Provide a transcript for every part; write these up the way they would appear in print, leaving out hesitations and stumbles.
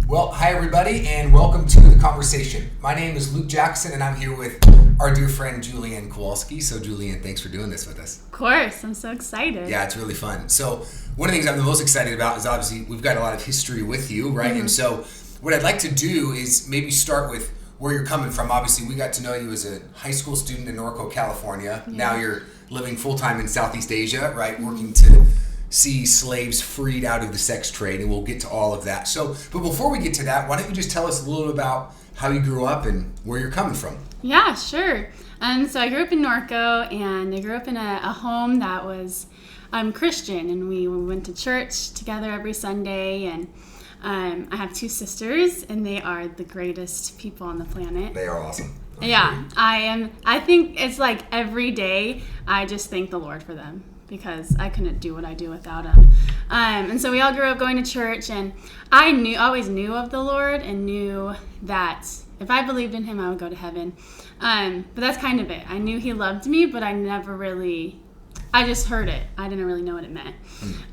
Well, hi everybody, and welcome to The Conversation. My name is Luke Jackson, and I'm here with our dear friend Julianne Kowalski. So Julianne, thanks for doing this with us. Of course, I'm so excited. Yeah, it's really fun. So one of the things I'm the most excited about is obviously we've got a lot of history with you, right? Mm-hmm. And so what I'd like to do is maybe start with where you're coming from. Obviously, we got to know you as a high school student in Norco, California. Yeah. Now you're living full-time in Southeast Asia, right? Mm-hmm. Working to see slaves freed out of the sex trade, and we'll get to all of that. So, but before we get to that, why don't you just tell us a little about how you grew up and where you're coming from? Yeah, sure. So I grew up in Norco, and I grew up in a home that was Christian, and we went to church together every Sunday, and I have two sisters, and they are the greatest people on the planet. They are awesome. Yeah, I think it's like every day I just thank the Lord for them, because I couldn't do what I do without him. And so we all grew up going to church, and I always knew of the Lord and knew that if I believed in him, I would go to heaven. But that's kind of it. I knew he loved me, but I just heard it. I didn't really know what it meant.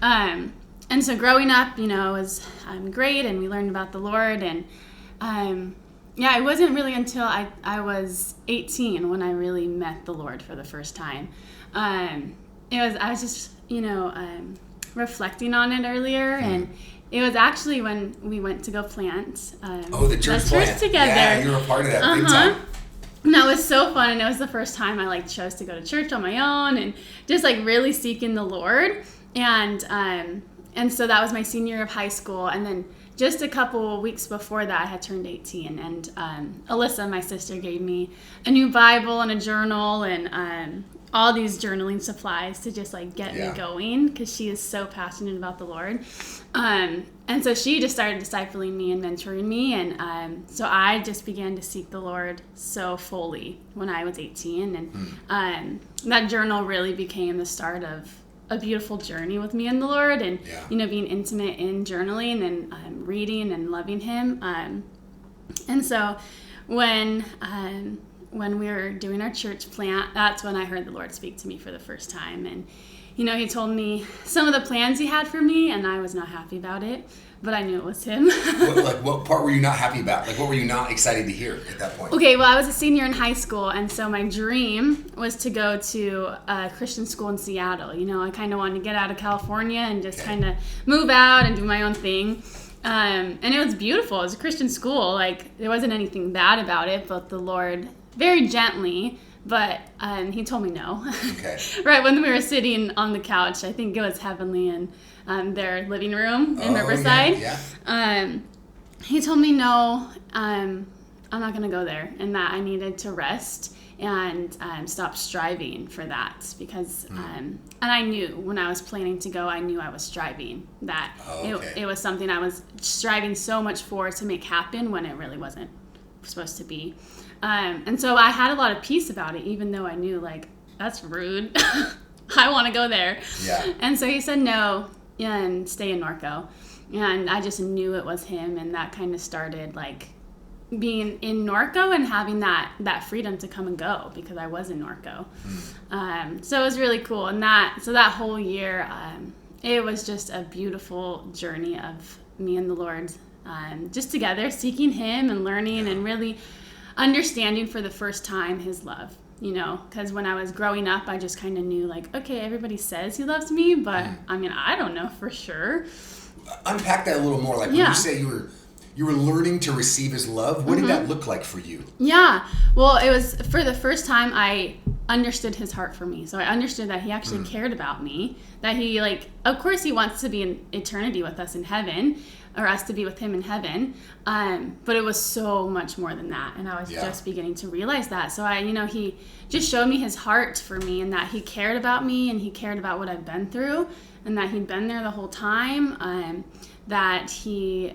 And so growing up, was great, and we learned about the Lord. And it wasn't really until I was 18 when I really met the Lord for the first time. I was just, reflecting on it earlier, and it was actually when we went to go plant the church together. Yeah, you were a part of that big time. And that was so fun, and it was the first time I chose to go to church on my own and just really seeking the Lord. And so that was my senior year of high school, and then just a couple weeks before that, I had turned 18, and Alyssa, my sister, gave me a new Bible and a journal and all these journaling supplies to just get me going, because she is so passionate about the Lord. And so she just started discipling me and mentoring me, and so I just began to seek the Lord so fully when I was 18, and that journal really became the start of a beautiful journey with me and the Lord, and being intimate in journaling and reading and loving him. And so when we were doing our church plant, that's when I heard the Lord speak to me for the first time. And he told me some of the plans he had for me, and I was not happy about it, but I knew it was him. What part were you not happy about? What were you not excited to hear at that point? Okay, well, I was a senior in high school, and so my dream was to go to a Christian school in Seattle. I kind of wanted to get out of California and just kind of move out and do my own thing. And it was beautiful. It was a Christian school. There wasn't anything bad about it, but the Lord, very gently, but he told me no. Okay. Right when we were sitting on the couch, I think it was Heavenly in their living room in Riverside. Yeah. He told me no, I'm not going to go there, and that I needed to rest and stop striving for that, because and I knew when I was planning to go, I knew I was striving, that it was something I was striving so much for to make happen when it really wasn't supposed to be. And so I had a lot of peace about it, even though I knew that's rude. I want to go there. Yeah. And so he said no and stay in Norco. And I just knew it was him, and that kind of started being in Norco and having that freedom to come and go, because I was in Norco. So it was really cool. And that whole year, it was just a beautiful journey of me and the Lord just together, seeking him and learning and really understanding for the first time his love, because when I was growing up, I just kind of knew okay, everybody says he loves me, but I don't know for sure. Unpack that a little more. When you say you were learning to receive his love, what did that look like for you? Yeah, well, it was for the first time I understood his heart for me. So I understood that he actually cared about me, that he of course he wants to be in eternity with us in heaven, or us to be with him in heaven, but it was so much more than that, and I was just beginning to realize that. So he just showed me his heart for me, and that he cared about me, and he cared about what I've been through, and that he'd been there the whole time, that he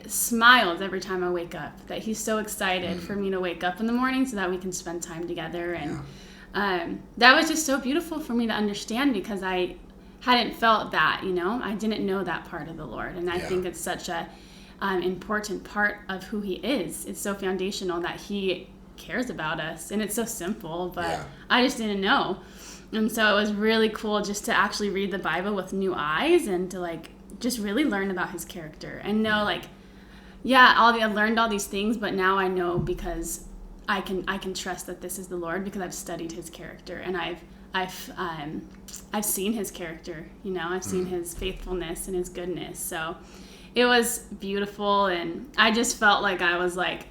smiles every time I wake up, that he's so excited for me to wake up in the morning so that we can spend time together. And that was just so beautiful for me to understand, because I hadn't felt that, I didn't know that part of the Lord. And I think it's such a important part of who he is. It's so foundational that he cares about us, and it's so simple, but I just didn't know. And so it was really cool just to actually read the Bible with new eyes, and to just really learn about his character, and know I learned all these things, but now I know because I can trust that this is the Lord because I've studied his character and I've seen his character, I've seen his faithfulness and his goodness. So it was beautiful, and I just felt like I was like,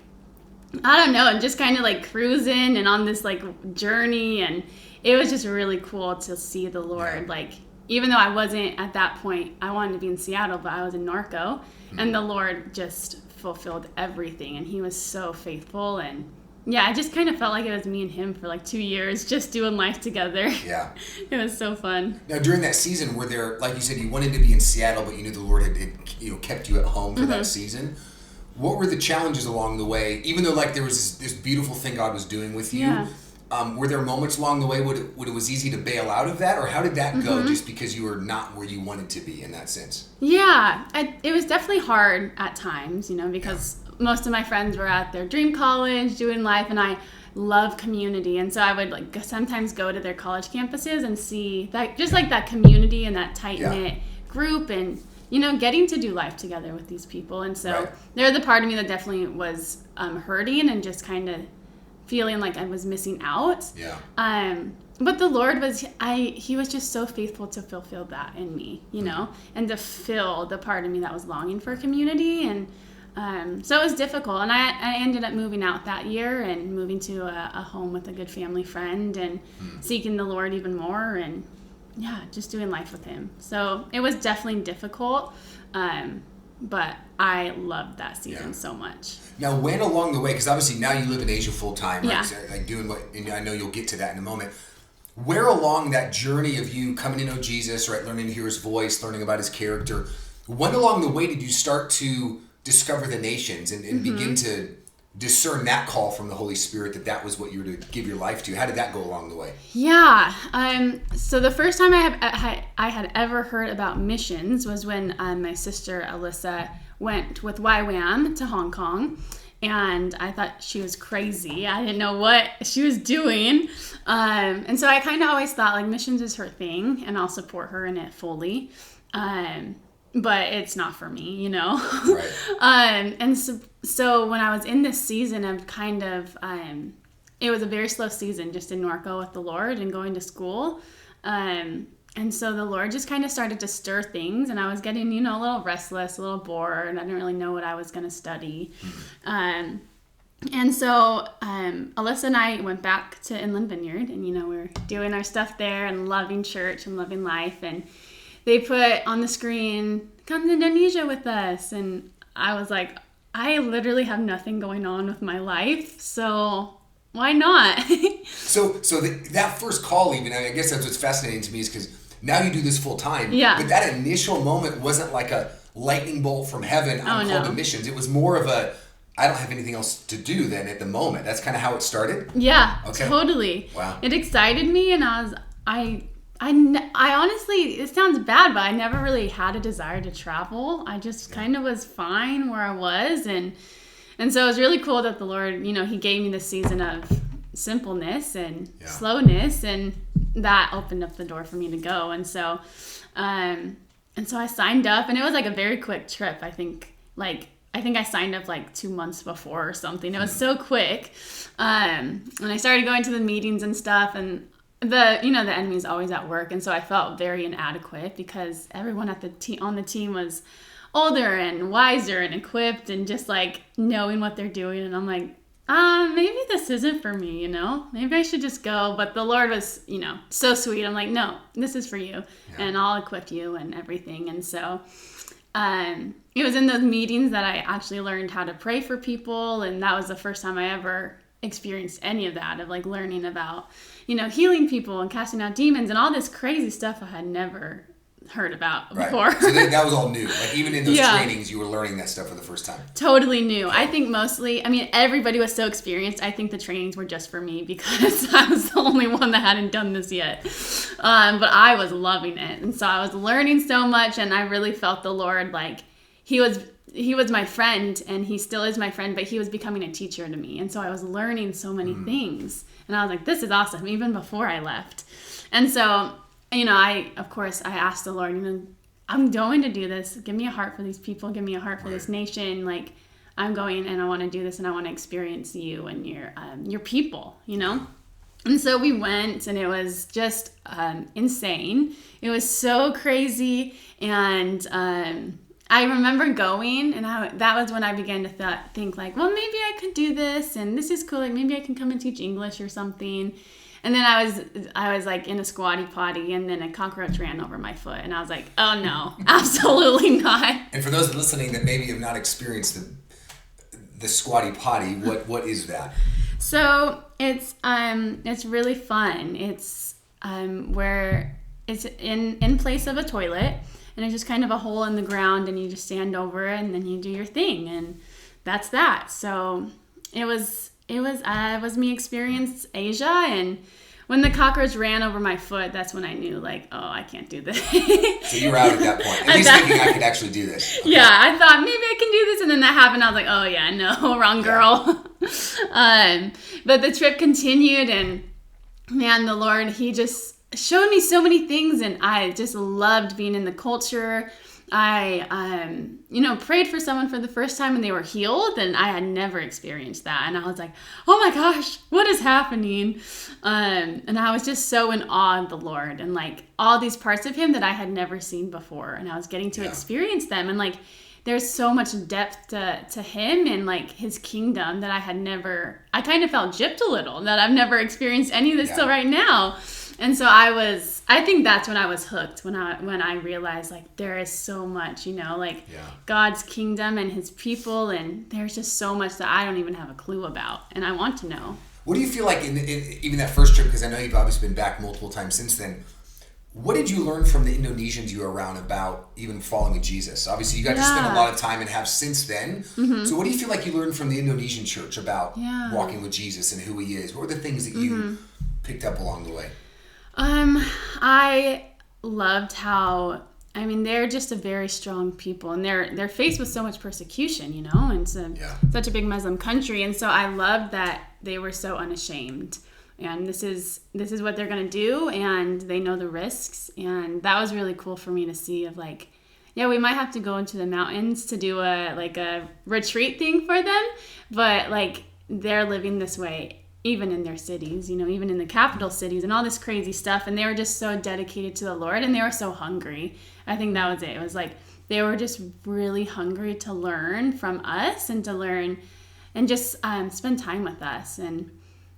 I don't know, and just kind of like cruising and on this like journey, and it was just really cool to see the Lord. Like, even though I wasn't at that point, I wanted to be in Seattle, but I was in Norco, and the Lord just fulfilled everything, and he was so faithful. And yeah, I just kind of felt like it was me and him for like 2 years just doing life together. Yeah. It was so fun. Now, during that season, were there, like you said, you wanted to be in Seattle, but you knew the Lord had kept you at home for that season. What were the challenges along the way? Even though like there was this beautiful thing God was doing with you, were there moments along the way when it was easy to bail out of that, or how did that go? Just because you were not where you wanted to be in that sense? Yeah, it was definitely hard at times, because most of my friends were at their dream college doing life, and I love community, and so I would like sometimes go to their college campuses and see that, just like that community and that tight-knit group, and getting to do life together with these people. And so there was a part of me that definitely was hurting and just kind of feeling like I was missing out. But the Lord he was just so faithful to fulfill that in me, and to fill the part of me that was longing for community. And so it was difficult, and I ended up moving out that year and moving to a home with a good family friend and seeking the Lord even more, and just doing life with him. So it was definitely difficult, but I loved that season so much. Now, when along the way, because obviously now you live in Asia full time, right? So, like doing what, and I know you'll get to that in a moment. Where along that journey of you coming to know Jesus, right, learning to hear his voice, learning about his character, when along the way did you start to discover the nations and begin to discern that call from the Holy Spirit that was what you were to give your life to? How did that go along the way? So the first time I had ever heard about missions was when my sister Alyssa went with YWAM to Hong Kong, and I thought she was crazy. I didn't know what she was doing, and so I kind of always thought like missions is her thing, and I'll support her in it fully. But it's not for me, Right. And so when I was in this season of kind of, it was a very slow season just in Norco with the Lord and going to school. And so the Lord just kind of started to stir things, and I was getting, a little restless, a little bored, and I didn't really know what I was going to study. And so Alyssa and I went back to Inland Vineyard, and, we were doing our stuff there and loving church and loving life. And they put on the screen, come to Indonesia with us. And I was like, I literally have nothing going on with my life, so why not? So that first call, even, I guess that's what's fascinating to me, is because now you do this full time. But that initial moment wasn't like a lightning bolt from heaven, I'm called to missions. It was more of I don't have anything else to do then at the moment. That's kind of how it started? Yeah, totally. Wow. It excited me, and I honestly, it sounds bad, but I never really had a desire to travel. I just kind of was fine where I was. And so it was really cool that the Lord, he gave me this season of simpleness and slowness, and that opened up the door for me to go. And so I signed up, and it was like a very quick trip. I think I signed up like 2 months before or something. It was so quick. And I started going to the meetings and stuff, and the enemy's always at work, and so I felt very inadequate because everyone on the team was older and wiser and equipped and just like knowing what they're doing, and I'm like, maybe this isn't for me, maybe I should just go. But the Lord was, so sweet. I'm like, no, this is for you, and I'll equip you and everything. And so it was in those meetings that I actually learned how to pray for people, and that was the first time I ever experienced any of that, of like learning about, healing people and casting out demons and all this crazy stuff I had never heard about before. So that was all new. Like even in those trainings, you were learning that stuff for the first time. Totally new. I think mostly, everybody was so experienced. I think the trainings were just for me because I was the only one that hadn't done this yet. But I was loving it. And so I was learning so much, and I really felt the Lord like he was my friend, and he still is my friend, but he was becoming a teacher to me. And so I was learning so many things, and I was like, this is awesome, even before I left. And so, I asked the Lord, I'm going to do this. Give me a heart for these people. Give me a heart for this nation. Like, I'm going and I want to do this and I want to experience you and your people, And so we went, and it was just insane. It was so crazy, and I remember going, and that was when I began to think like, well, maybe I could do this, and this is cool. Like maybe I can come and teach English or something. And then I was like in a squatty potty, and then a cockroach ran over my foot, and I was like, oh no, absolutely not. And for those listening that maybe have not experienced the squatty potty, what is that? So it's really fun. It's where it's in place of a toilet, and it's just kind of a hole in the ground, and you just stand over it, and then you do your thing, and that's that. So it was me experience Asia, and when the cockroach ran over my foot, that's when I knew, like, oh, I can't do this. So you were out at that point, at least thinking I could actually do this. Okay. Yeah, I thought maybe I can do this, and then that happened. I was like, oh yeah, no, wrong girl. Yeah. But the trip continued, and man, the Lord, He just showed me so many things, and I just loved being in the culture. I, prayed for someone for the first time and they were healed, and I had never experienced that. And I was like, oh my gosh, what is happening? And I was just so in awe of the Lord and like all these parts of Him that I had never seen before. And I was getting to experience them. And like, there's so much depth to Him and like His kingdom that I kind of felt gypped a little, that I've never experienced any of this till right now. And so I think that's when I was hooked, when I realized like there is so much, God's kingdom and His people, and there's just so much that I don't even have a clue about, and I want to know. What do you feel like in even that first trip, because I know you've obviously been back multiple times since then, what did you learn from the Indonesians you were around about even following Jesus? Obviously, you got to spend a lot of time and have since then. Mm-hmm. So what do you feel like you learned from the Indonesian church about walking with Jesus and who He is? What were the things that you picked up along the way? I loved how, they're just a very strong people, and they're faced with so much persecution, and it's such a big Muslim country. And so I loved that they were so unashamed, and this is what they're going to do, and they know the risks. And that was really cool for me to see of like, we might have to go into the mountains to do a retreat thing for them, but like they're living this way even in their cities, even in the capital cities and all this crazy stuff. And they were just so dedicated to the Lord, and they were so hungry. I think that was it. It was like they were just really hungry to learn from us and to learn and just spend time with us. And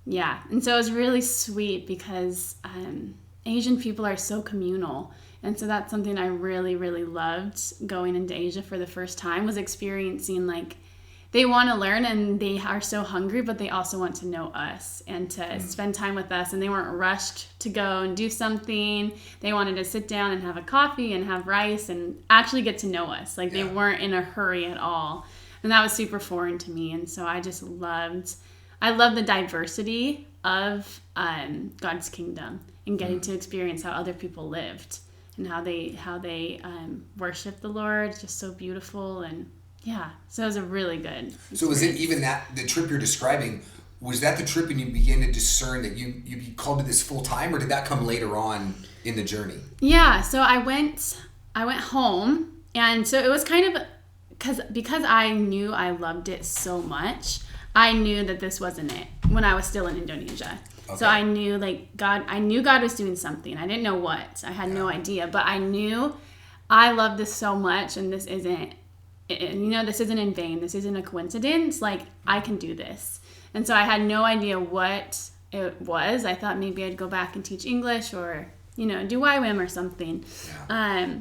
so it was really sweet because Asian people are so communal. And so that's something I really, really loved going into Asia for the first time, was experiencing like, they want to learn and they are so hungry, but they also want to know us and to spend time with us. And they weren't rushed to go and do something. They wanted to sit down and have a coffee and have rice and actually get to know us. Like they weren't in a hurry at all. And that was super foreign to me. And so I just loved the diversity of God's kingdom and getting to experience how other people lived and how they worship the Lord. Just so beautiful. And so it was a really good experience. So was it even the trip you're describing, was that the trip and you began to discern that you'd be called to this full time, or did that come later on in the journey? Yeah, so I went home, and so it was kind of, because I knew I loved it so much, I knew that this wasn't it when I was still in Indonesia. Okay. So I knew God was doing something. I didn't know what. I had no idea, but I knew I love this so much, and this isn't in vain. This isn't a coincidence. Like, I can do this. And so I had no idea what it was. I thought maybe I'd go back and teach English or, do YWAM or something. Yeah.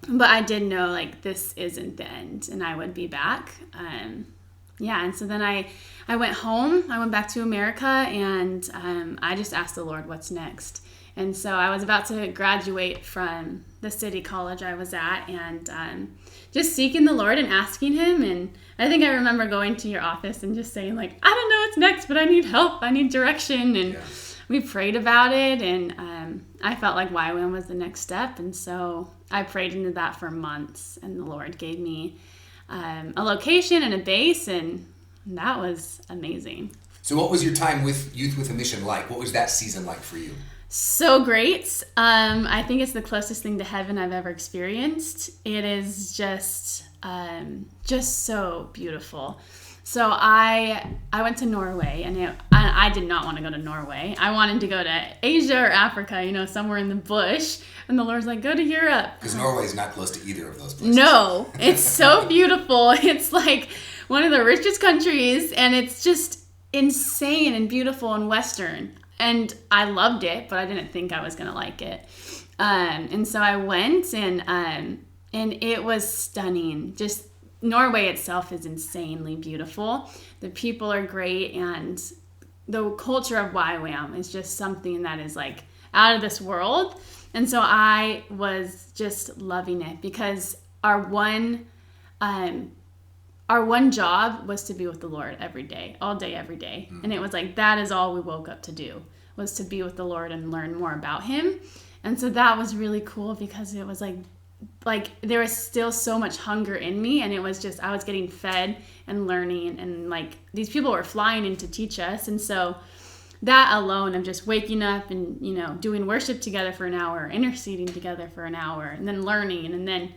But I did know, like, this isn't the end, and I would be back. And so then I went home. I went back to America, and I just asked the Lord, what's next? And so I was about to graduate from the city college I was at, and just seeking the Lord and asking Him. And I think I remember going to your office and just saying, like, I don't know what's next, but I need help. I need direction. And we prayed about it, and I felt like YWAM was the next step. And so I prayed into that for months, and the Lord gave me a location and a base, and that was amazing. So what was your time with Youth with a Mission like? What was that season like for you? So great. I think it's the closest thing to heaven I've ever experienced. It is just just so beautiful. So I went to Norway, and I did not want to go to Norway. I wanted to go to Asia or Africa, somewhere in the bush. And the Lord's like, go to Europe. Because Norway is not close to either of those places. No, it's so beautiful. It's like one of the richest countries, and it's just insane and beautiful and Western. And I loved it, but I didn't think I was going to like it. And so I went, and it was stunning. Just Norway itself is insanely beautiful. The people are great, and the culture of YWAM is just something that is like out of this world. And so I was just loving it, because our one job was to be with the Lord every day, all day, every day. Mm-hmm. And it was like, that is all we woke up to do, was to be with the Lord and learn more about him. And so that was really cool, because it was like there was still so much hunger in me, and it was just, I was getting fed and learning, and like these people were flying in to teach us. And so that alone of just waking up and, doing worship together for an hour, interceding together for an hour, and then learning, and then,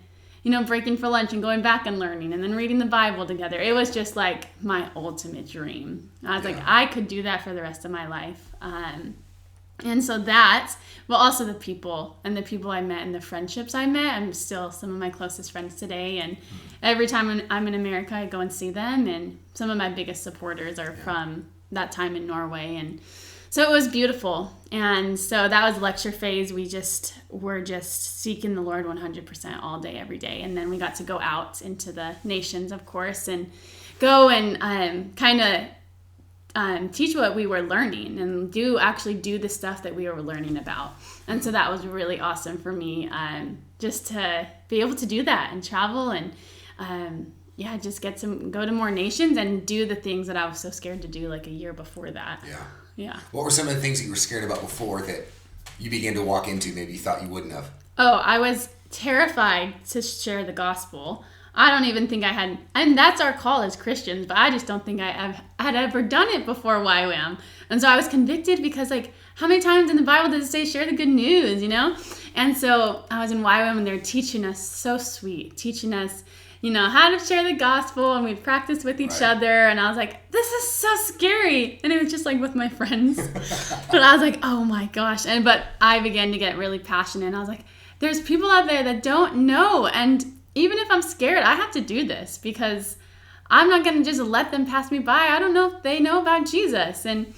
breaking for lunch and going back and learning, and then reading the Bible together. It was just like my ultimate dream. I was like, I could do that for the rest of my life. And so that, but also the people I met and the friendships I met. I'm still some of my closest friends today. And every time I'm in America, I go and see them. And some of my biggest supporters are from that time in Norway. And so it was beautiful. And so that was lecture phase. We were just seeking the Lord 100% all day, every day. And then we got to go out into the nations, of course, and go and kind of teach what we were learning, and do the stuff that we were learning about. And so that was really awesome for me, just to be able to do that and travel and just go to more nations and do the things that I was so scared to do like a year before that. Yeah. What were some of the things that you were scared about before that you began to walk into, maybe you thought you wouldn't have? Oh, I was terrified to share the gospel. I don't even think I had, and that's our call as Christians, but I just don't think I had ever done it before YWAM. And so I was convicted, because like, how many times in the Bible does it say share the good news, And so I was in YWAM, and they're teaching us, so sweet, teaching us, how to share the gospel, and we'd practice with each other. And I was like, this is so scary. And it was just like with my friends. But I was like, oh my gosh. But I began to get really passionate. And I was like, there's people out there that don't know. And even if I'm scared, I have to do this, because I'm not going to just let them pass me by. I don't know if they know about Jesus. And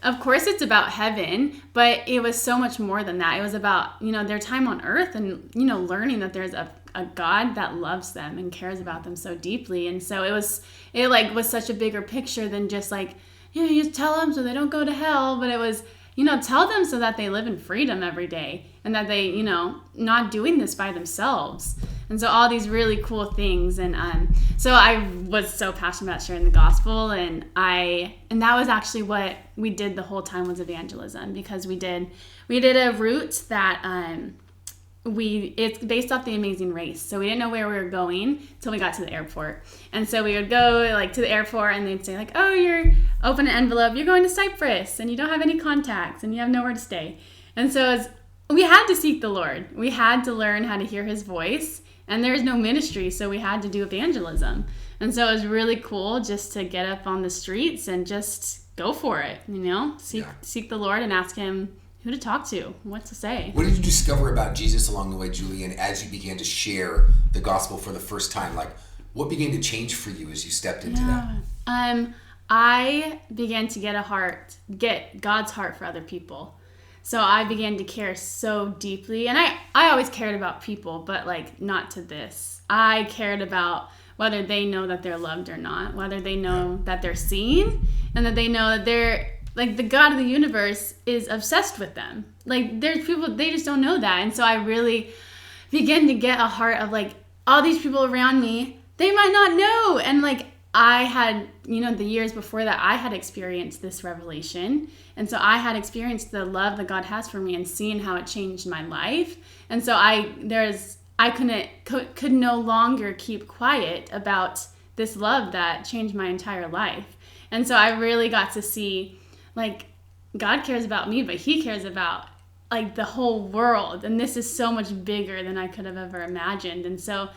of course it's about heaven, but it was so much more than that. It was about, their time on earth, and, learning that there's a God that loves them and cares about them so deeply. And so it was such a bigger picture than just like, you just tell them so they don't go to hell. But it was, tell them so that they live in freedom every day, and that they, not doing this by themselves. And so all these really cool things. And so I was so passionate about sharing the gospel. And that was actually what we did the whole time, was evangelism, because we did a route that it's based off the Amazing Race. So we didn't know where we were going till we got to the airport. And so we would go like to the airport, and they'd say like, oh, you're open an envelope, you're going to Cyprus, and you don't have any contacts, and you have nowhere to stay. And so we had to seek the Lord. We had to learn how to hear his voice. And there was no ministry, so we had to do evangelism. And so it was really cool just to get up on the streets and just go for it, seek the Lord and ask him who to talk to, what to say. What did you discover about Jesus along the way, Julian, as you began to share the gospel for the first time? Like, what began to change for you as you stepped into that? I began to get God's heart for other people. So I began to care so deeply. And I always cared about people, but like not to this. I cared about whether they know that they're loved or not, whether they know that they're seen, and that they know that they're, like, the God of the universe is obsessed with them. Like, there's people, they just don't know that. And so I really began to get a heart of like, all these people around me, they might not know. And like, I had, the years before that, I had experienced this revelation. And so I had experienced the love that God has for me and seeing how it changed my life. And so I could no longer keep quiet about this love that changed my entire life. And so I really got to see, like, God cares about me, but he cares about like the whole world. And this is so much bigger than I could have ever imagined. And so,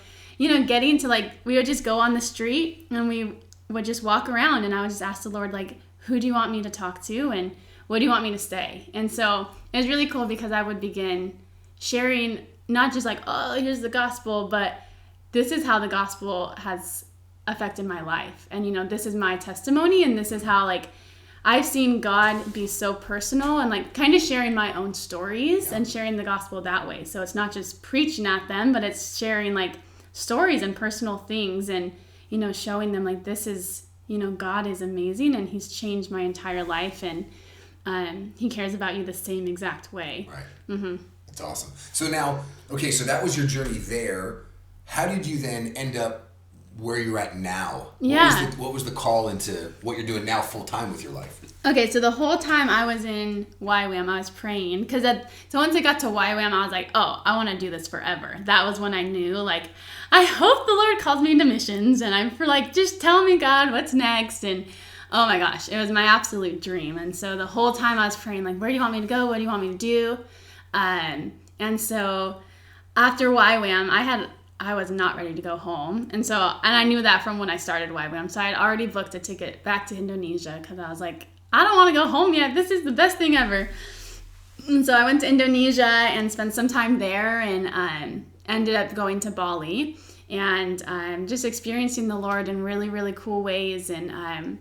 getting to like, we would just go on the street and we would just walk around, and I would just ask the Lord, like, who do you want me to talk to, and what do you want me to say? And so it was really cool because I would begin sharing, not just like, oh, here's the gospel, but this is how the gospel has affected my life. And, this is my testimony, and this is how, like, I've seen God be so personal, and like kind of sharing my own stories and sharing the gospel that way. So it's not just preaching at them, but it's sharing like stories and personal things, and, showing them like, this is, God is amazing, and he's changed my entire life, and he cares about you the same exact way. Right. Mm-hmm. That's awesome. So now, okay, so that was your journey there. How did you then end up where you're at now? Yeah. What was the call into what you're doing now full time with your life? Okay, so the whole time I was in YWAM, I was praying. So once I got to YWAM, I was like, oh, I want to do this forever. That was when I knew, like, I hope the Lord calls me into missions. And I'm for like, just tell me, God, what's next? And oh my gosh, it was my absolute dream. And so the whole time I was praying, like, where do you want me to go? What do you want me to do? And so after YWAM, I was not ready to go home. And I knew that from when I started YWAM. So I had already booked a ticket back to Indonesia because I was like, I don't want to go home yet. This is the best thing ever. And so I went to Indonesia and spent some time there, and ended up going to Bali and just experiencing the Lord in really, really cool ways. And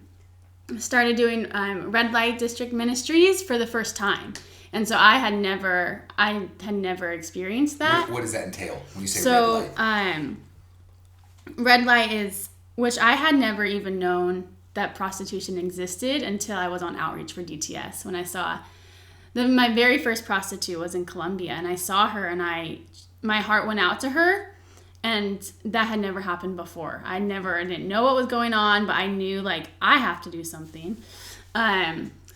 started doing red light district ministries for the first time. And so I had never experienced that. What does that entail when you say red light? Red light is, which I had never even known that prostitution existed until I was on outreach for DTS. When I saw my very first prostitute was in Colombia, and I saw her, and my heart went out to her, and that had never happened before. I didn't know what was going on, but I knew, like, I have to do something. So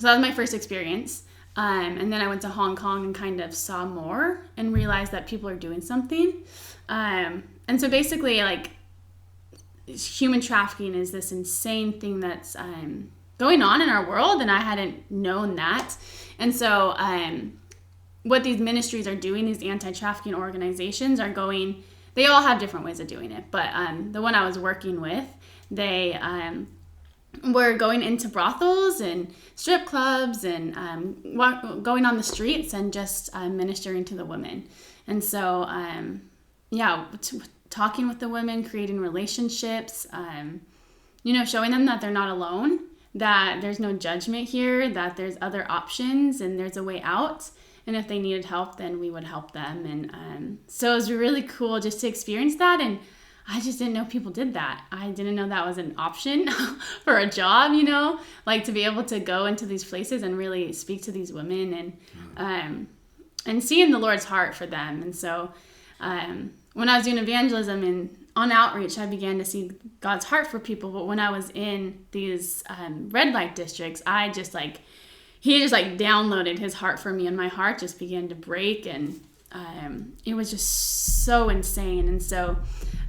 that was my first experience. And then I went to Hong Kong and kind of saw more and realized that people are doing something. And so basically, like, human trafficking is this insane thing that's going on in our world, and I hadn't known that. And so what these ministries are doing, these anti-trafficking organizations are going, they all have different ways of doing it, but the one I was working with, they were going into brothels and strip clubs and going on the streets and just ministering to the women. And so, talking with the women, creating relationships, showing them that they're not alone, that there's no judgment here, that there's other options and there's a way out. And if they needed help, then we would help them. And so it was really cool just to experience that. And I just didn't know people did that. I didn't know that was an option for a job, like to be able to go into these places and really speak to these women and seeing the Lord's heart for them. And so when I was doing evangelism and on outreach, I began to see God's heart for people. But when I was in these red light districts, he just downloaded his heart for me, and my heart just began to break, and it was just so insane. And so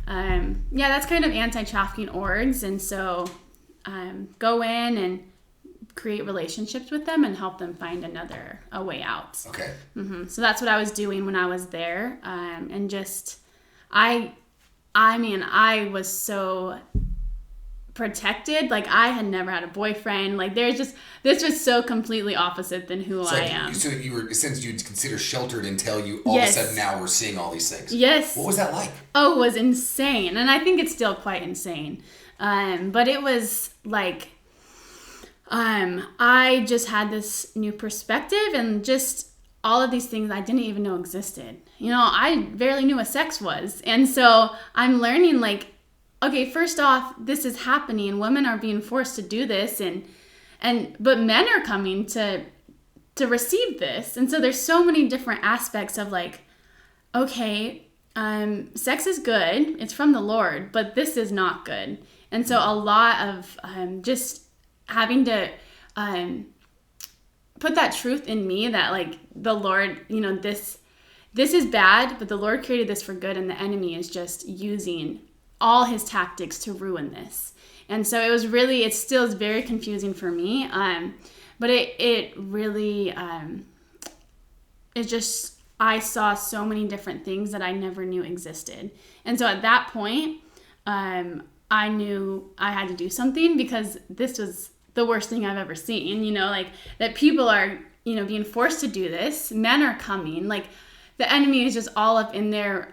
that's kind of anti-trafficking orgs. And so go in and create relationships with them and help them find a way out. Okay. Mm-hmm. So that's what I was doing when I was there. And just, I was so protected. Like, I had never had a boyfriend. Like, this was so completely opposite than who I am. So you were, since you'd consider sheltered until you all of a sudden now we're seeing all these things. Yes. What was that like? Oh, it was insane. And I think it's still quite insane. But it was like, I just had this new perspective, and just all of these things I didn't even know existed. I barely knew what sex was. And so I'm learning, like, okay, first off, this is happening. Women are being forced to do this, but men are coming to receive this. And so there's so many different aspects of, like, okay, sex is good. It's from the Lord, but this is not good. And so a lot of just having to put that truth in me that, like, the Lord, this is bad, but the Lord created this for good, and the enemy is just using all his tactics to ruin this. And so it still is very confusing for me. But it really, it just I saw so many different things that I never knew existed. And so at that point, I knew I had to do something, because this was the worst thing I've ever seen, like that people are, being forced to do this. Men are coming, like the enemy is just all up in there,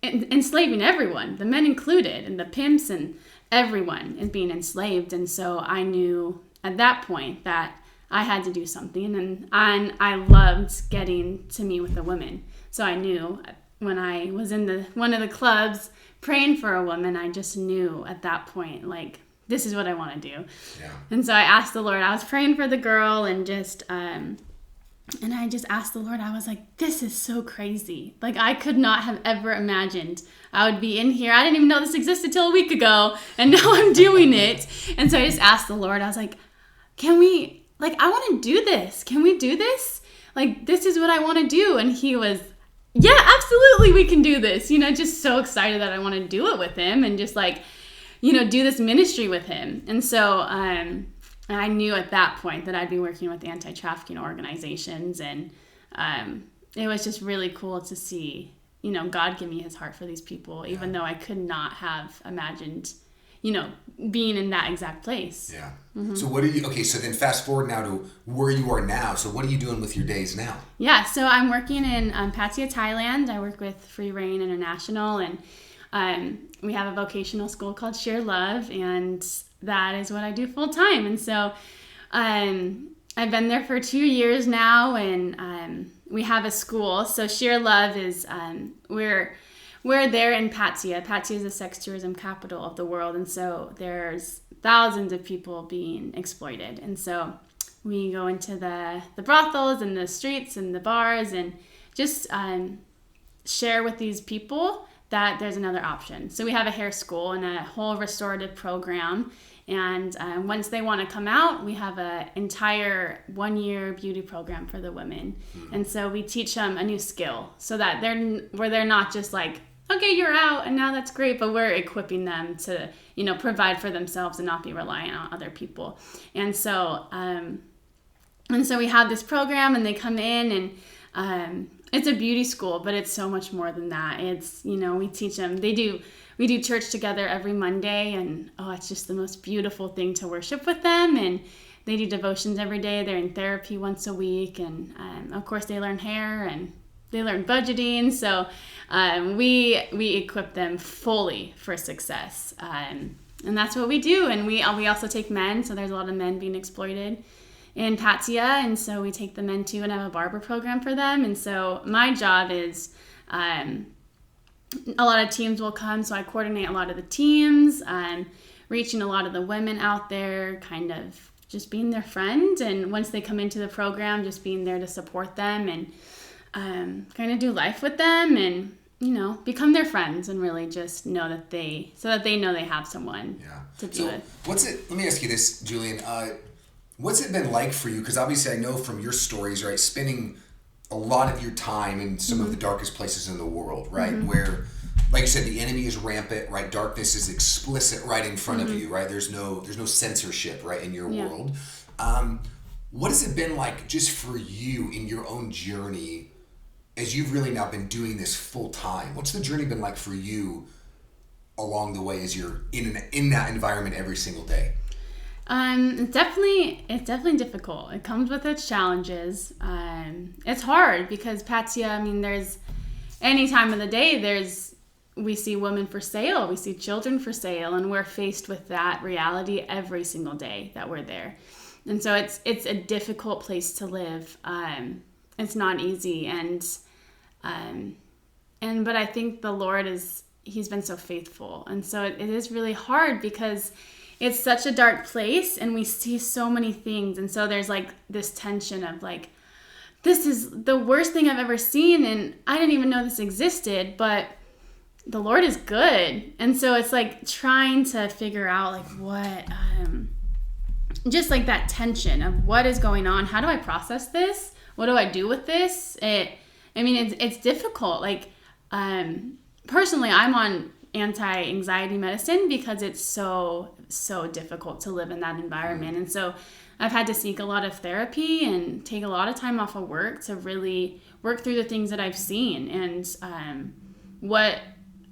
enslaving everyone, the men included, and the pimps, and everyone is being enslaved. And so I knew at that point that I had to do something, and I loved getting to meet with the women. So I knew when I was in one of the clubs praying for a woman, I just knew at that point, like, this is what I want to do. Yeah. And so I asked the Lord, I was praying for the girl, and just, and I just asked the Lord, I was like, this is so crazy. Like, I could not have ever imagined I would be in here. I didn't even know this existed till a week ago, and now I'm doing it. And so I just asked the Lord, I was like, I want to do this. Can we do this? Like, this is what I want to do. And he was, yeah, absolutely, we can do this. Just so excited that I want to do it with him, and just do this ministry with him. And so I knew at that point that I'd be working with anti-trafficking organizations. And it was just really cool to see, God give me his heart for these people, even though I could not have imagined, being in that exact place. Yeah. Mm-hmm. So so then fast forward now to where you are now. So what are you doing with your days now? Yeah, so I'm working in Pattaya, Thailand. I work with Free Reign International, and we have a vocational school called Share Love, and that is what I do full time. And so I've been there for 2 years now, and we have a school. So Share Love is, we're there in Pattaya. Pattaya is the sex tourism capital of the world, and so there's thousands of people being exploited. And so we go into the brothels and the streets and the bars, and just share with these people that there's another option. So we have a hair school and a whole restorative program. And once they want to come out, we have an entire 1-year beauty program for the women. Mm-hmm. And so we teach them a new skill, so that they're not just like, okay, you're out and now that's great, but we're equipping them to, provide for themselves and not be reliant on other people. And so we have this program, and they come in, and it's a beauty school, but it's so much more than that. It's, we teach them, we do church together every Monday, and it's just the most beautiful thing to worship with them. And they do devotions every day. They're in therapy once a week, and of course they learn hair and they learn budgeting. So we equip them fully for success, and that's what we do. And we also take men. So there's a lot of men being exploited in Pattaya, and so we take the men too, and have a barber program for them. And so my job is, a lot of teams will come, so I coordinate a lot of the teams, reaching a lot of the women out there, kind of just being their friend. And once they come into the program, just being there to support them, and kind of do life with them, and become their friends, and really just know that they know they have someone to be with. Let me ask you this, Julian. What's it been like for you? Because obviously I know from your stories, right, spending a lot of your time in some of the darkest places in the world, right, where, like you said, the enemy is rampant, right, darkness is explicit right in front of you, right, there's no censorship, right, in your world. What has it been like just for you in your own journey, as you've really now been doing this full time? What's the journey been like for you along the way as you're in that environment every single day? It's definitely difficult. It comes with its challenges. It's hard because Pattaya, there's any time of the day, we see women for sale, we see children for sale, and we're faced with that reality every single day that we're there. And so it's a difficult place to live. It's not easy, but I think the Lord he's been so faithful. And so it is really hard because it's such a dark place, and we see so many things. And so there's like this tension of like, this is the worst thing I've ever seen, and I didn't even know this existed, but the Lord is good. And so it's like trying to figure out like what, just like that tension of what is going on. How do I process this? What do I do with this? It's difficult. Like, personally, I'm on anti-anxiety medicine because it's so difficult to live in that environment. And so I've had to seek a lot of therapy and take a lot of time off of work to really work through the things that I've seen and what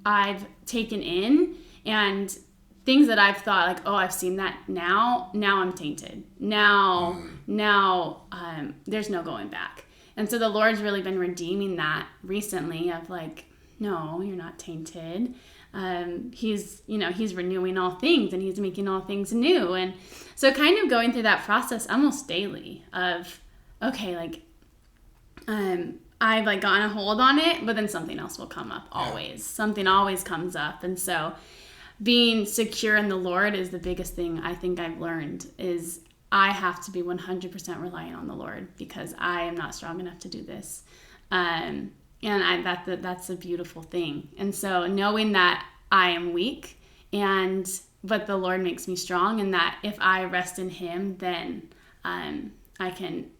I've taken in, and things that I've thought like, oh, I've seen that now I'm tainted. Now there's no going back. And so the Lord's really been redeeming that recently of like, no, you're not tainted. He's renewing all things and he's making all things new. And so kind of going through that process almost daily of, okay, like, I've like gotten a hold on it, but then something else will come up always. Something always comes up. And so being secure in the Lord is the biggest thing I think I've learned is I have to be 100% reliant on the Lord because I am not strong enough to do this. And that's a beautiful thing. And so knowing that I am weak but the Lord makes me strong, and that if I rest in him, then I can,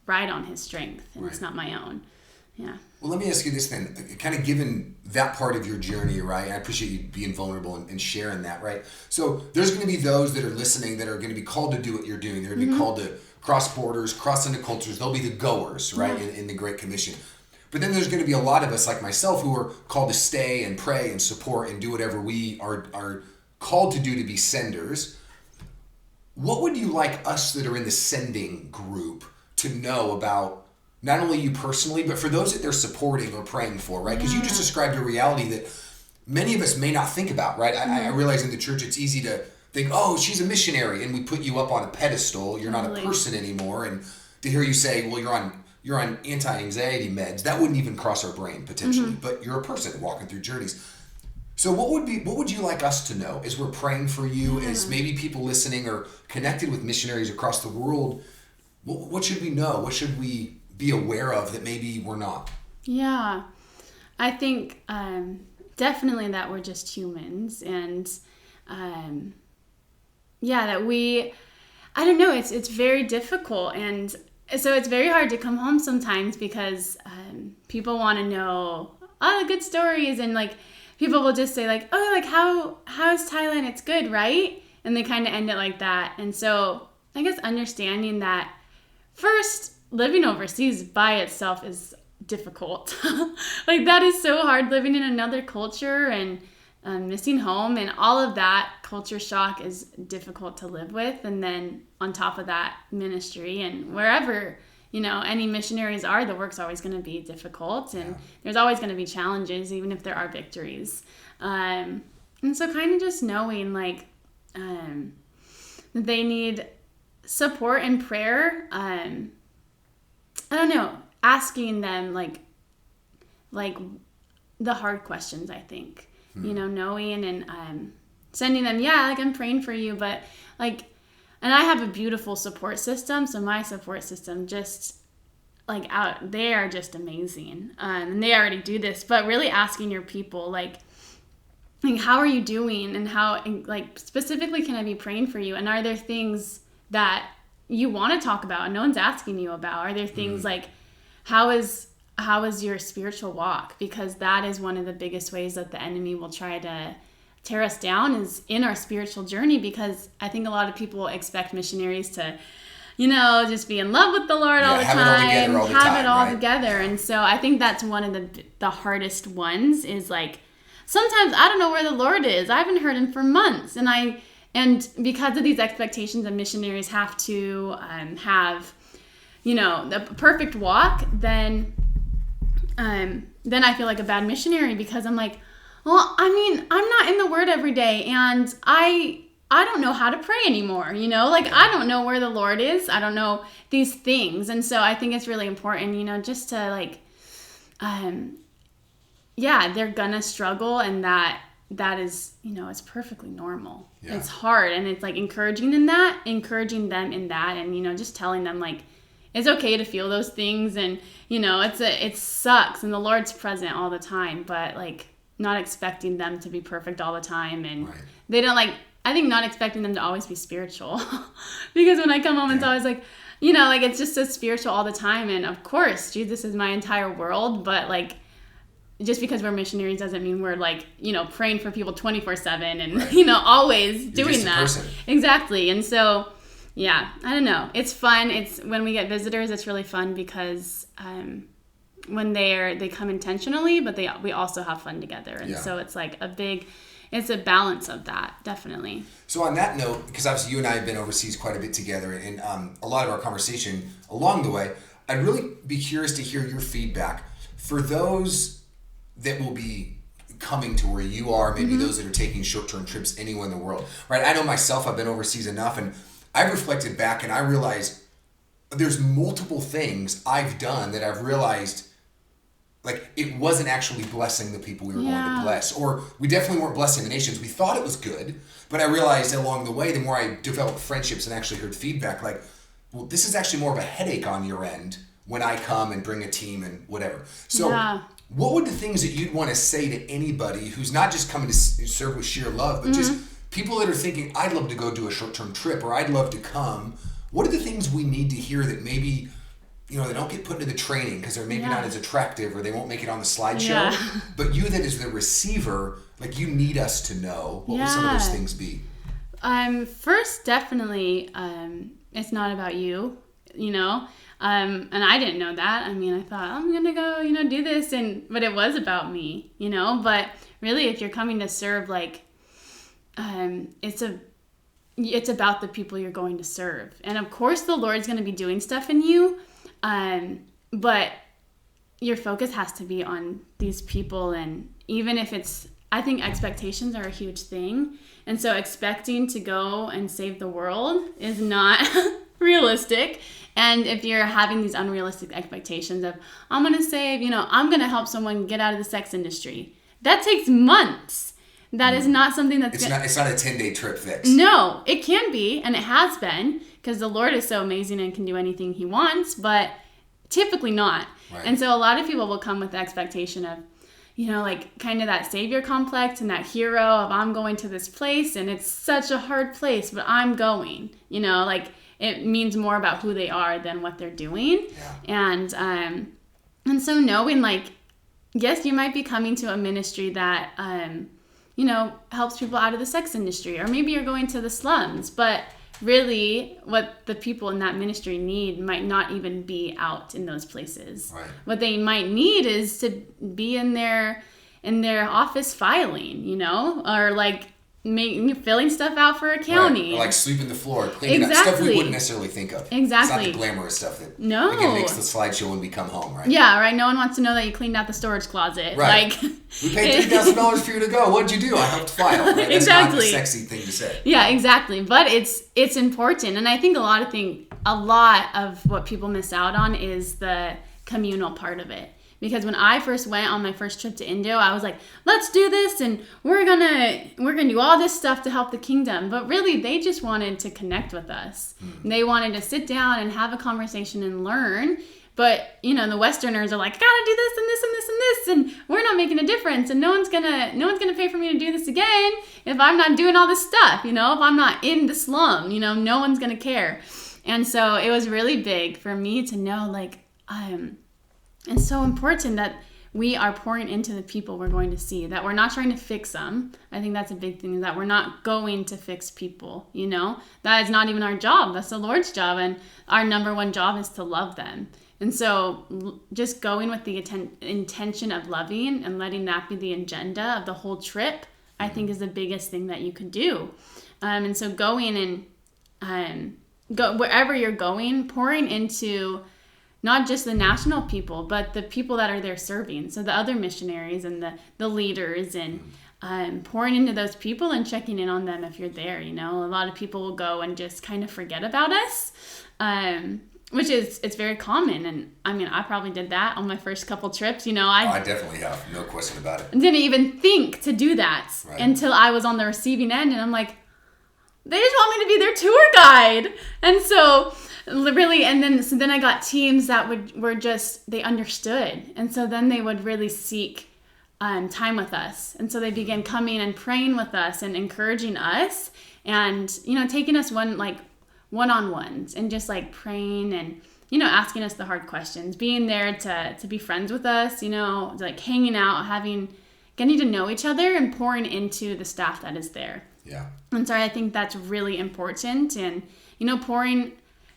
ride on his strength, and It's not my own. Yeah. Well, let me ask you this then, kind of given that part of your journey, right? I appreciate you being vulnerable and sharing that, right? So there's going to be those that are listening that are going to be called to do what you're doing. They're going to be called to cross borders, cross into cultures. They'll be the goers, right, in the Great Commission. But then there's going to be a lot of us like myself who are called to stay and pray and support and do whatever we are called to do to be senders. What would you like us that are in the sending group to know about not only you personally, but for those that they're supporting or praying for, right? Because you just described a reality that many of us may not think about, right? I realize in the church it's easy to think, oh, she's a missionary, and we put you up on a pedestal. You're not a person anymore. And to hear you say, well, you're on anti-anxiety meds, that wouldn't even cross our brain potentially, but you're a person walking through journeys. So what would you like us to know as we're praying for you, as maybe people listening are connected with missionaries across the world? What should we know? What should we be aware of that maybe we're not? Yeah, I think definitely that we're just humans, and that we, I don't know, it's very difficult, and so it's very hard to come home sometimes because people want to know all the good stories, and like people will just say like, oh, like how's Thailand? It's good, right? And they kind of end it like that. And so I guess understanding that first, living overseas by itself is difficult. Like that is so hard, living in another culture and missing home and all of that culture shock is difficult to live with. And then on top of that, ministry and wherever, any missionaries are, the work's always going to be difficult, and there's always going to be challenges, even if there are victories. And so kind of just knowing like they need support and prayer. I don't know, asking them like the hard questions, I think, knowing and sending them, like I'm praying for you, but like, and I have a beautiful support system. So my support system just like out, they are just amazing. And they already do this, but really asking your people, like how are you doing, and how, like specifically, can I be praying for you? And are there things that you want to talk about and no one's asking you about? Are there things like, how is your spiritual walk? Because that is one of the biggest ways that the enemy will try to tear us down, is in our spiritual journey, because I think a lot of people expect missionaries to, just be in love with the Lord all the time, have it all together. And so I think that's one of the hardest ones, is like, sometimes I don't know where the Lord is. I haven't heard him for months. And because of these expectations that missionaries have to have, the perfect walk, then I feel like a bad missionary, because I'm like, well, I mean, I'm not in the Word every day, and I don't know how to pray anymore, I don't know where the Lord is. I don't know these things. And so I think it's really important, just to like, they're gonna struggle, and that is, it's perfectly normal. Yeah. It's hard, and it's like encouraging them in that, and, just telling them like, it's okay to feel those things, and, it sucks, and the Lord's present all the time, but like, not expecting them to be perfect all the time, and they don't like, I think not expecting them to always be spiritual, because when I come home, it's always like, it's just so spiritual all the time, and of course, Jesus is my entire world, but like, just because we're missionaries doesn't mean we're like, praying for people 24/7 and, always doing that. Person. Exactly. And so, yeah, I don't know. It's fun. When we get visitors, it's really fun because when they come intentionally, but we also have fun together. And so it's like it's a balance of that, definitely. So on that note, because obviously you and I have been overseas quite a bit together, and a lot of our conversation along the way, I'd really be curious to hear your feedback for those that will be coming to where you are, maybe those that are taking short-term trips anywhere in the world, right? I know myself, I've been overseas enough, and I've reflected back and I realized there's multiple things I've done that I've realized like it wasn't actually blessing the people we were going to bless, or we definitely weren't blessing the nations. We thought it was good, but I realized along the way, the more I developed friendships and actually heard feedback, like, well, this is actually more of a headache on your end when I come and bring a team and whatever. So what would the things that you'd want to say to anybody who's not just coming to serve with sheer love, but just people that are thinking, I'd love to go do a short-term trip, or I'd love to come. What are the things we need to hear that maybe they don't get put into the training because they're maybe not as attractive, or they won't make it on the slideshow. But you that is the receiver, like, you need us to know. What would some of those things be? First, definitely, it's not about you, and I didn't know that. I mean, I thought, I'm going to go, do this, but it was about me, But really, if you're coming to serve, like, it's about the people you're going to serve. And of course, the Lord's going to be doing stuff in you. But your focus has to be on these people, and even if I think expectations are a huge thing. And so expecting to go and save the world is not realistic. And if you're having these unrealistic expectations of, I'm going to save, I'm going to help someone get out of the sex industry, that takes months. That is not something that's... It's not a 10-day trip fix. No, it can be, and it has been, because the Lord is so amazing and can do anything he wants, but typically not. Right. And so a lot of people will come with the expectation of, like kind of that savior complex and that hero of, I'm going to this place and it's such a hard place, but I'm going, like it means more about who they are than what they're doing. Yeah. And so knowing, like, yes, you might be coming to a ministry that, helps people out of the sex industry, or maybe you're going to the slums, but really what the people in that ministry need might not even be out in those places. Right. What they might need is to be in their office filing, or like filling stuff out for a county. Right. Or like sweeping the floor, cleaning up stuff we wouldn't necessarily think of. Exactly. It's not the glamorous stuff that again, makes the slideshow when we come home, right? Yeah, right. No one wants to know that you cleaned out the storage closet. Right. Like, we paid $3,000 for you to go. What'd you do? I helped file. Right? That's not the sexy thing to say. Yeah, exactly. But it's important, and I think a lot of what people miss out on is the communal part of it. Because when I first went on my first trip to Indo, I was like, let's do this, and we're gonna do all this stuff to help the kingdom. But really, they just wanted to connect with us. They wanted to sit down and have a conversation and learn. But, the Westerners are like, gotta do this and this and this and this, and we're not making a difference, and no one's gonna pay for me to do this again if I'm not doing all this stuff, if I'm not in the slum, no one's gonna care. And so it was really big for me to know, like, it's so important that we are pouring into the people we're going to see, that we're not trying to fix them. I think that's a big thing, is that we're not going to fix people, That is not even our job. That's the Lord's job, and our number one job is to love them. And so just going with the intention of loving and letting that be the agenda of the whole trip, I think is the biggest thing that you could do. And so going and go wherever you're going, pouring into not just the national people, but the people that are there serving. So the other missionaries and the leaders, and pouring into those people and checking in on them if you're there. A lot of people will go and just kind of forget about us, which it's very common. And I mean, I probably did that on my first couple trips. I definitely have, no question about it. Didn't even think to do that until I was on the receiving end, and I'm like, they just want me to be their tour guide. And so really, and then I got teams that were just, they understood. And so then they would really seek time with us. And so they began coming and praying with us and encouraging us, and, taking us one-on-ones and just like praying and asking us the hard questions, being there to be friends with us, like hanging out, getting to know each other and pouring into the staff that is there. Yeah. And so I think that's really important. And,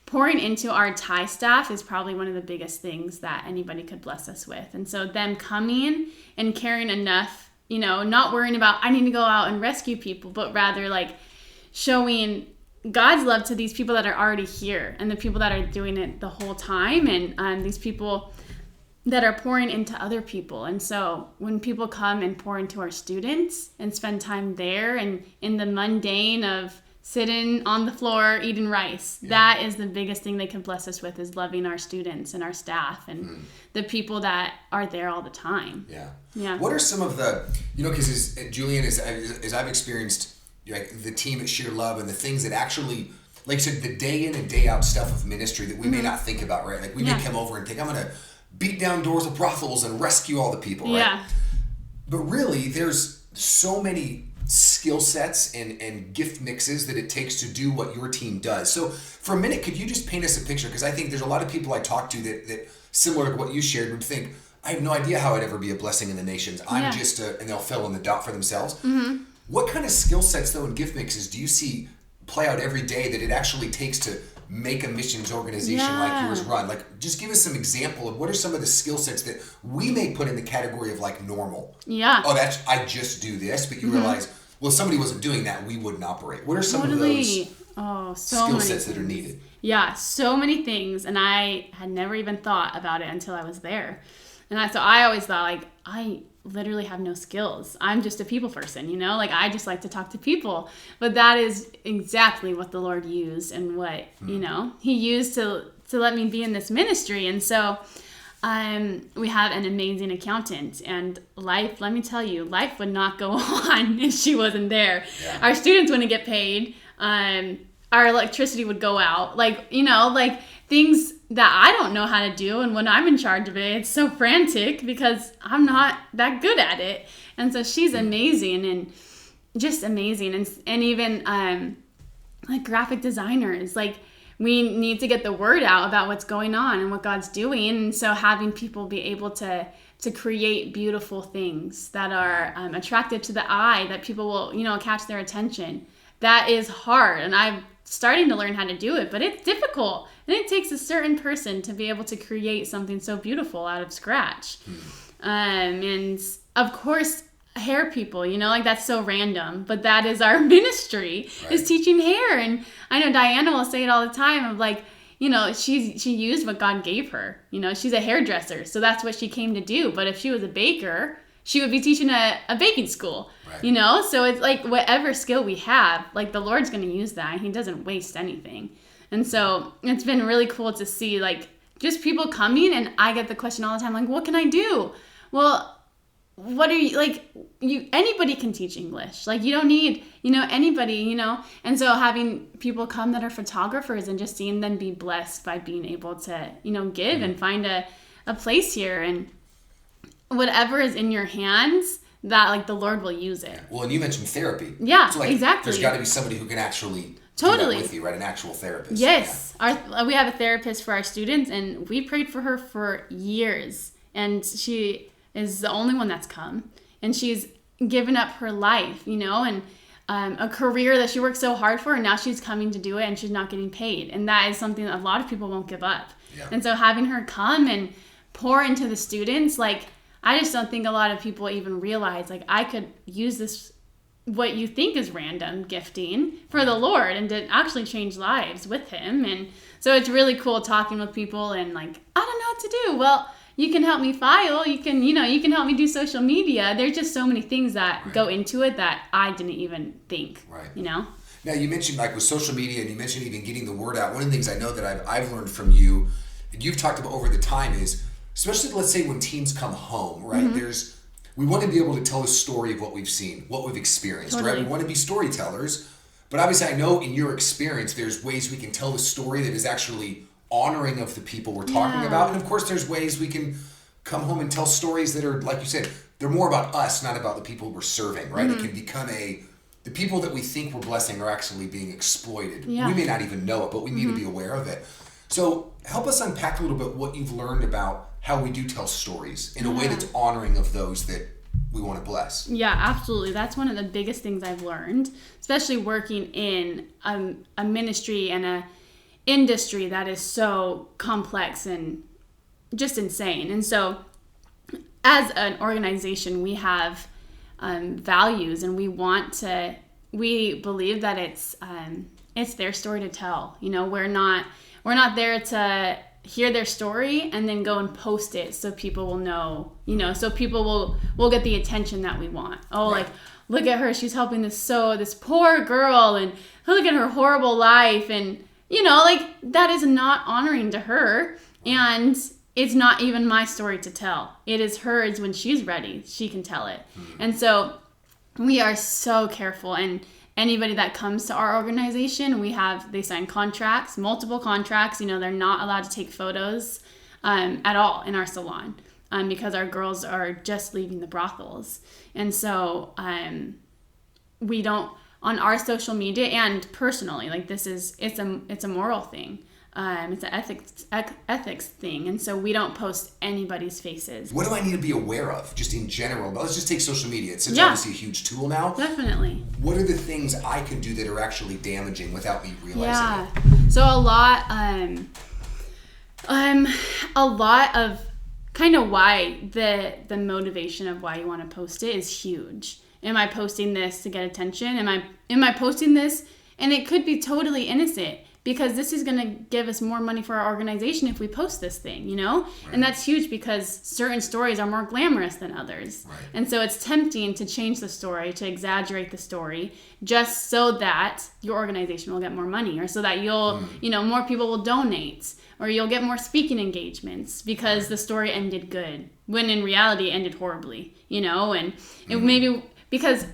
pouring into our Thai staff is probably one of the biggest things that anybody could bless us with. And so them coming and caring enough, not worrying about, I need to go out and rescue people, but rather like showing God's love to these people that are already here and the people that are doing it the whole time, and these people that are pouring into other people. And so when people come and pour into our students and spend time there and in the mundane of sitting on the floor eating rice, that is the biggest thing they can bless us with, is loving our students and our staff and the people that are there all the time. Yeah. What are some of the, because Julian, as I've experienced the team at Sheer Love and the things that actually, like you said, the day in and day out stuff of ministry that we may not think about, right? Like we may come over and think, I'm going to beat down doors of brothels and rescue all the people, right? Yeah. But really, there's so many skill sets and gift mixes that it takes to do what your team does. So for a minute, could you just paint us a picture? Because I think there's a lot of people I talk to that similar to what you shared would think, I have no idea how I'd ever be a blessing in the nations. I'm just and they'll fill in the dot for themselves. Mm-hmm. What kind of skill sets, though, and gift mixes do you see play out every day that it actually takes to make a missions organization like yours run? Like, just give us some example of what are some of the skill sets that we may put in the category of like normal. Yeah. Oh, I just do this, but you realize, well, if somebody wasn't doing that, we wouldn't operate. What are some of those skill sets that are needed? Yeah, so many things, and I had never even thought about it until I was there. And so I always thought, like, I literally have no skills. I'm just a people person, like I just like to talk to people. But that is exactly what the Lord used and what, he used to let me be in this ministry. And so we have an amazing accountant, and let me tell you, life would not go on if she wasn't there. Yeah. Our students wouldn't get paid. Our electricity would go out. Like things that I don't know how to do. And when I'm in charge of it, it's so frantic because I'm not that good at it. And so she's amazing and just amazing. And even like graphic designers, like we need to get the word out about what's going on and what God's doing. And so having people be able to create beautiful things that are attractive to the eye, that people will, catch their attention. That is hard. And I'm starting to learn how to do it, but it's difficult. And it takes a certain person to be able to create something so beautiful out of scratch. And of course, hair people, like that's so random, but that is our ministry, is teaching hair. And I know Diana will say it all the time of like, she used what God gave her. She's a hairdresser, so that's what she came to do. But if she was a baker, she would be teaching a baking school, So it's like whatever skill we have, like the Lord's going to use that. He doesn't waste anything. And so it's been really cool to see like just people coming, and I get the question all the time, like, what can I do? Well, what are you, like, anybody can teach English. Like, you don't need, anybody, And so having people come that are photographers and just seeing them be blessed by being able to, give and find a place here, and whatever is in your hands, that like the Lord will use it. Well, and you mentioned therapy. Yeah, so, like, exactly. There's got to be somebody who can actually totally do that with you, right? An actual therapist. Yes. Yeah. We have a therapist for our students, and we prayed for her for years. And she is the only one that's come. And she's given up her life, and a career that she worked so hard for, and now she's coming to do it, and she's not getting paid. And that is something that a lot of people won't give up. Yeah. And so having her come and pour into the students, like, I just don't think a lot of people even realize, like, I could use this, what you think is random gifting, for the Lord, and to actually change lives with him. And so it's really cool talking with people and like, I don't know what to do. Well, you can help me file. You can help me do social media. There's just so many things that go into it that I didn't even think, Now you mentioned like with social media, and you mentioned even getting the word out. One of the things I know that I've learned from you, and you've talked about over the time, is especially, let's say, when teams come home, right? Mm-hmm. We want to be able to tell a story of what we've seen, what we've experienced, right? We want to be storytellers, but obviously I know in your experience, there's ways we can tell the story that is actually honoring of the people we're talking about. And of course, there's ways we can come home and tell stories that are, like you said, they're more about us, not about the people we're serving, right? Mm-hmm. It can become the people that we think we're blessing are actually being exploited. Yeah. We may not even know it, but we need to be aware of it. So help us unpack a little bit what you've learned about how we do tell stories in a way that's honoring of those that we want to bless. Yeah, absolutely. That's one of the biggest things I've learned, especially working in a ministry and a industry that is so complex and just insane. And so as an organization, we have values, and we believe that it's their story to tell. You know, we're not there to hear their story and then go and post it so people will know, you know, so people will get the attention that we want. Oh, right. Like, look at her, she's helping this poor girl, and look at her horrible life, and you know, like, that is not honoring to her, and it's not even my story to tell. It is hers. When she's ready, she can tell it. And so we are so careful, and anybody that comes to our organization, they sign contracts, multiple contracts. You know, they're not allowed to take photos at all in our salon because our girls are just leaving the brothels. And so we don't, on our social media and personally, like, it's a moral thing. It's an ethics thing, and so we don't post anybody's faces. What do I need to be aware of, just in general? Let's just take social media. It's obviously a huge tool now. Definitely. What are the things I can do that are actually damaging without me realizing it? So a lot of kind of why the motivation of why you want to post it is huge. Am I posting this to get attention? Am I posting this? And it could be totally innocent, because this is going to give us more money for our organization if we post this thing, you know? Right. And that's huge, because certain stories are more glamorous than others. Right. And so it's tempting to change the story, to exaggerate the story, just so that your organization will get more money, or so that more people will donate, or you'll get more speaking engagements because the story ended good, when in reality it ended horribly, you know? And it maybe because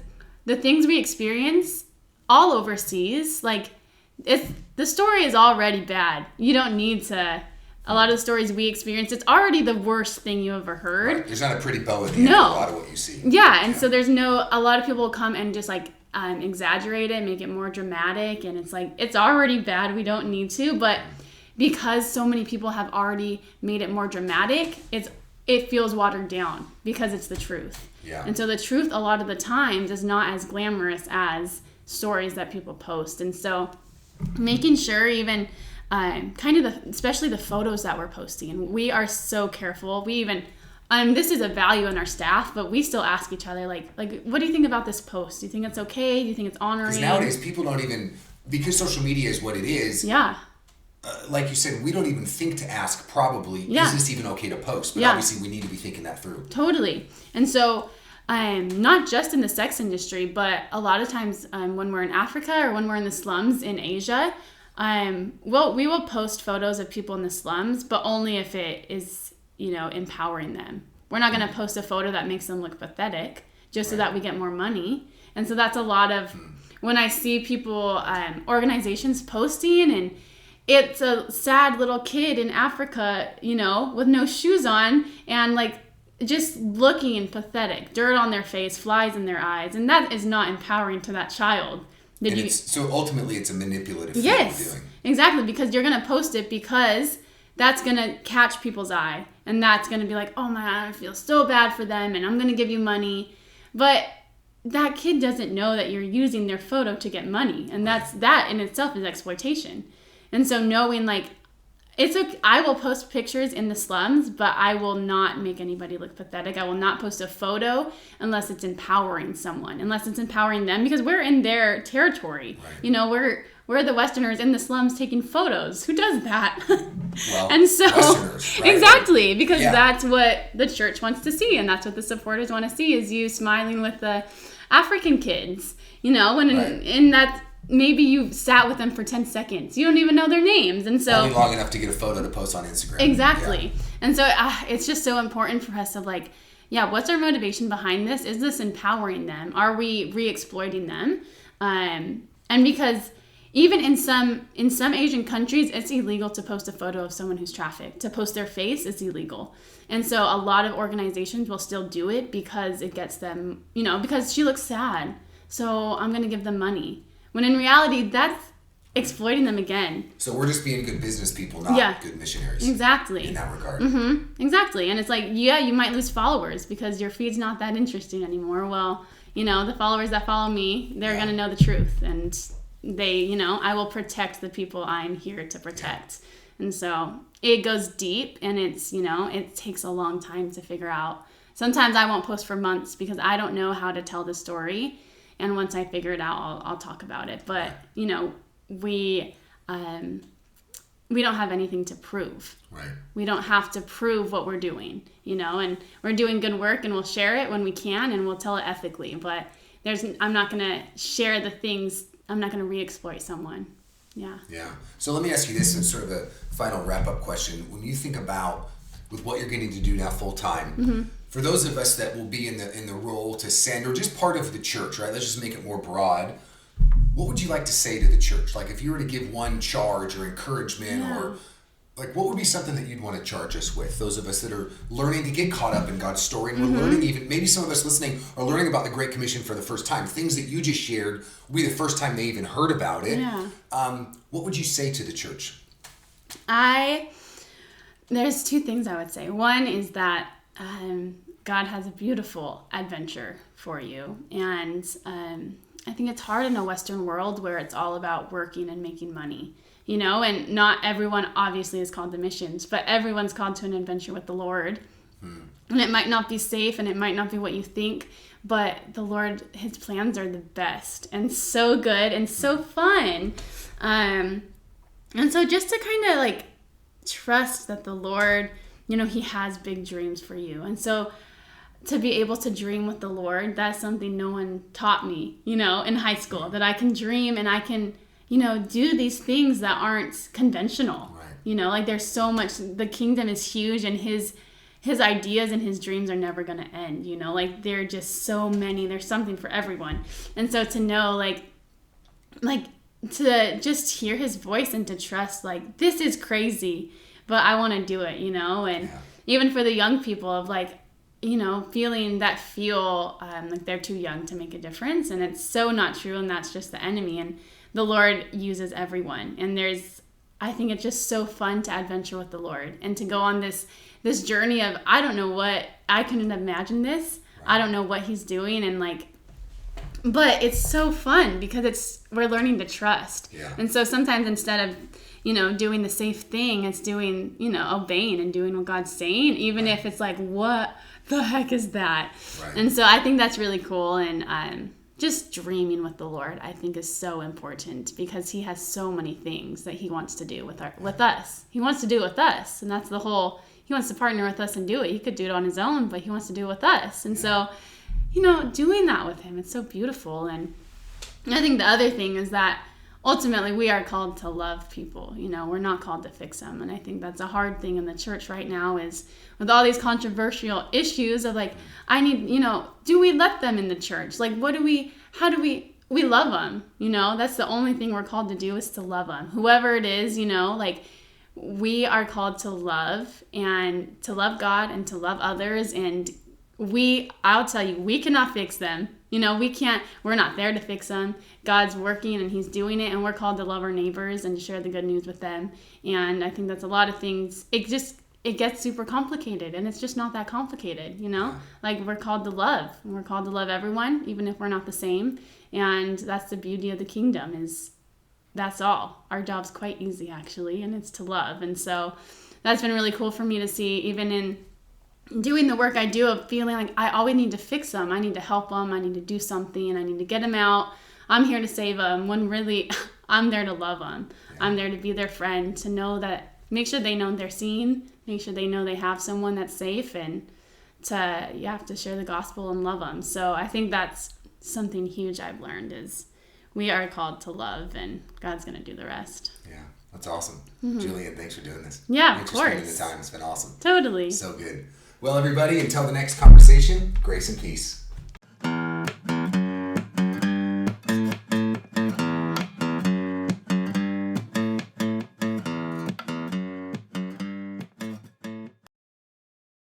the things we experience all overseas, like, the story is already bad. You don't need to. A lot of the stories we experience, it's already the worst thing you ever heard. Right. There's not a pretty bow at the end of a lot of what you see. Yeah, and so a lot of people will come and just like exaggerate it, make it more dramatic, and it's like, it's already bad. We don't need to, but because so many people have already made it more dramatic, it feels watered down because it's the truth. Yeah. And so the truth a lot of the times is not as glamorous as stories that people post, and so making sure even especially the photos that we're posting, we are so careful. We even this is a value in our staff, but we still ask each other like what do you think about this post? Do you think it's okay? Do you think it's honoring? Because nowadays people don't even, because social media is what it is. Yeah. Like you said, we don't even think to ask probably, is this even okay to post? But obviously we need to be thinking that through. Totally. And so not just in the sex industry, but a lot of times when we're in Africa or when we're in the slums in Asia, we will post photos of people in the slums, but only if it is, empowering them. We're not going to post a photo that makes them look pathetic just so that we get more money. And so that's a lot of when I see people, organizations posting, and it's a sad little kid in Africa, with no shoes on and like just looking pathetic, dirt on their face, flies in their eyes, and that is not empowering to that child. So ultimately it's a manipulative thing you're doing. Exactly, because you're going to post it because that's going to catch people's eye, and that's going to be like, oh man, I feel so bad for them, and I'm going to give you money. But that kid doesn't know that you're using their photo to get money, and that in itself is exploitation. And so knowing like, it's okay, I will post pictures in the slums, but I will not make anybody look pathetic. I will not post a photo unless it's empowering someone, unless it's empowering them, because we're in their territory. Right. We're the Westerners in the slums taking photos. Who does that? Well, and so Westerners, right? Exactly, because that's what the church wants to see, and that's what the supporters want to see, is you smiling with the African kids. And that's, maybe you sat with them for 10 seconds. You don't even know their names. And so only long enough to get a photo to post on Instagram. Exactly. Yeah. And so it's just so important for us to like, what's our motivation behind this? Is this empowering them? Are we re-exploiting them? And because even in some Asian countries, it's illegal to post a photo of someone who's trafficked. To post their face is illegal. And so a lot of organizations will still do it because it gets them, because she looks sad. So I'm going to give them money. When in reality, exploiting them again. So we're just being good business people, not good missionaries. Exactly. In that regard. Exactly. And it's like, you might lose followers because your feed's not that interesting anymore. Well, the followers that follow me, they're going to know the truth. And they, I will protect the people I'm here to protect. And so it goes deep, and it's, it takes a long time to figure out. Sometimes I won't post for months because I don't know how to tell the story. And once I figure it out, I'll talk about it. But, we don't have anything to prove. Right. We don't have to prove what we're doing, and we're doing good work, and we'll share it when we can, and we'll tell it ethically. But I'm not going to share the things. I'm not going to re-exploit someone. Yeah. Yeah. So let me ask you this as sort of a final wrap-up question. When you think about with what you're getting to do now full-time, for those of us that will be in the role to send, or just part of the church, right? Let's just make it more broad. What would you like to say to the church? Like if you were to give one charge or encouragement or like what would be something that you'd want to charge us with? Those of us that are learning to get caught up in God's story, and we're learning, even maybe some of us listening are learning about the Great Commission for the first time. Things that you just shared will be the first time they even heard about it. Yeah. What would you say to the church? There's two things I would say. One is that God has a beautiful adventure for you. And I think it's hard in a Western world where it's all about working and making money, and not everyone obviously is called to missions, but everyone's called to an adventure with the Lord. And it might not be safe, and it might not be what you think, but the Lord, his plans are the best and so good and so fun. And so just to kind of like trust that the Lord, he has big dreams for you. And so to be able to dream with the Lord, that's something no one taught me, in high school, that I can dream and I can, do these things that aren't conventional. Right. Like there's so much, the kingdom is huge, and his ideas and his dreams are never going to end, like there are just so many, there's something for everyone. And so to know like to just hear his voice and to trust, like, this is crazy, but I want to do it, and even for the young people of like, feeling that like they're too young to make a difference. And it's so not true. And that's just the enemy. And the Lord uses everyone. And I think it's just so fun to adventure with the Lord and to go on this journey of, I don't know what, I couldn't imagine this. Right. I don't know what he's doing. And but it's so fun because we're learning to trust. Yeah. And so sometimes instead of, doing the safe thing, it's doing, obeying and doing what God's saying, even if it's like, what the heck is that? Right. And so I think that's really cool. And just dreaming with the Lord, I think, is so important because he has so many things that he wants to do with us. He wants to do it with us. And that's he wants to partner with us and do it. He could do it on his own, but he wants to do it with us. And so, doing that with him, it's so beautiful. And I think the other thing is that ultimately we are called to love people. We're not called to fix them. And I think that's a hard thing in the church right now is with all these controversial issues of like, do we let them in the church? Like, we love them, that's the only thing we're called to do is to love them. Whoever it is, like we are called to love and to love God and to love others. And I'll tell you, we cannot fix them. We're not there to fix them. God's working and he's doing it, and we're called to love our neighbors and to share the good news with them. And I think that's a lot of things. It gets super complicated, and it's just not that complicated, Like we're called to love, and we're called to love everyone, even if we're not the same. And that's the beauty of the kingdom is that's all. Our job's quite easy actually, and it's to love. And so that's been really cool for me to see, even in doing the work I do of feeling like I always need to fix them. I need to help them. I need to do something. I need to get them out. I'm here to save them when really I'm there to love them. Yeah. I'm there to be their friend, to know that, make sure they know they're seen, make sure they know they have someone that's safe, and you have to share the gospel and love them. So I think that's something huge I've learned is we are called to love, and God's going to do the rest. Yeah. That's awesome. Mm-hmm. Julian, thanks for doing this. Yeah, thanks of course. Thanks for spending the time. It's been awesome. Totally. So good. Well, everybody, until the next conversation, grace and peace.